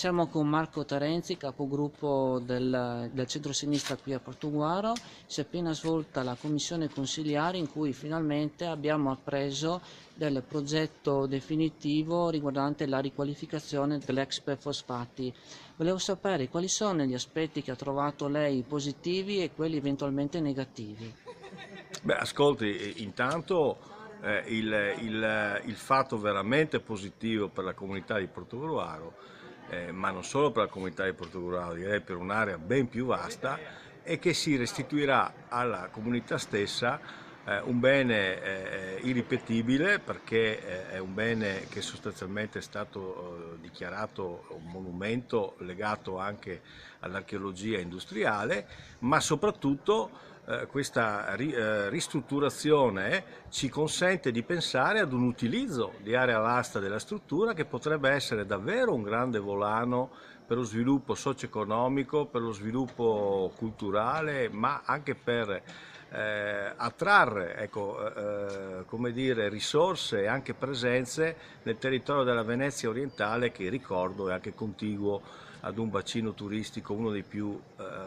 Siamo con Marco Terenzi, capogruppo del centro-sinistra qui a Portogruaro. Si è appena svolta la commissione consigliare in cui finalmente abbiamo appreso del progetto definitivo riguardante la riqualificazione dell'ex Fosfati. Volevo sapere quali sono gli aspetti che ha trovato lei positivi e quelli eventualmente negativi. Beh, ascolti, intanto il fatto veramente positivo per la comunità di Portogruaro, ma non solo per la comunità di Portogruaro, direi per un'area ben più vasta, è che si restituirà alla comunità stessa un bene irripetibile, perché è un bene che sostanzialmente è stato dichiarato un monumento legato anche all'archeologia industriale, ma soprattutto questa ristrutturazione ci consente di pensare ad un utilizzo di area vasta della struttura che potrebbe essere davvero un grande volano per lo sviluppo socio-economico, per lo sviluppo culturale, ma anche per attrarre, ecco, come dire, risorse e anche presenze nel territorio della Venezia orientale, che ricordo è anche contiguo ad un bacino turistico, uno dei più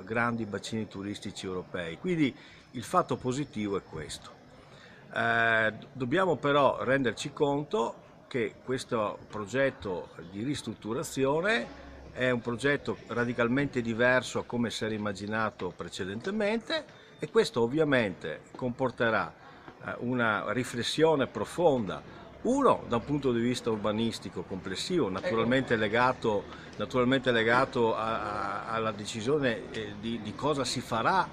grandi bacini turistici europei. Quindi il fatto positivo è questo. Dobbiamo però renderci conto che questo progetto di ristrutturazione è un progetto radicalmente diverso a come si era immaginato precedentemente, e questo ovviamente comporterà una riflessione profonda, uno da un punto di vista urbanistico complessivo, naturalmente legato alla decisione di cosa si farà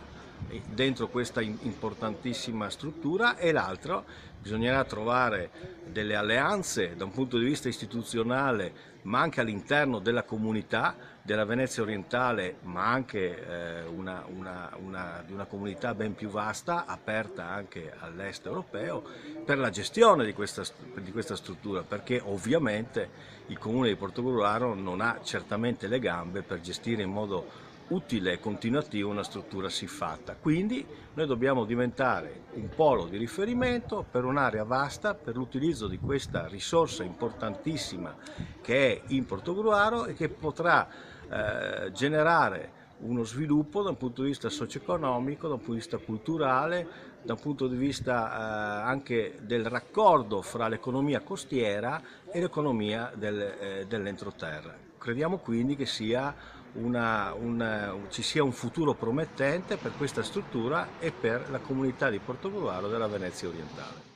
dentro questa importantissima struttura, e l'altro bisognerà trovare delle alleanze da un punto di vista istituzionale, ma anche all'interno della comunità della Venezia orientale, ma anche di una comunità ben più vasta, aperta anche all'est europeo, per la gestione di questa struttura, perché ovviamente il Comune di Portogruaro non ha certamente le gambe per gestire in modo utile e continuativo una struttura siffatta. Quindi noi dobbiamo diventare un polo di riferimento per un'area vasta, per l'utilizzo di questa risorsa importantissima che è in Portogruaro e che potrà generare uno sviluppo da un punto di vista socio-economico, da un punto di vista culturale, da un punto di vista anche del raccordo fra l'economia costiera e l'economia dell'entroterra. Crediamo quindi che ci sia un futuro promettente per questa struttura e per la comunità di Portogruaro della Venezia orientale.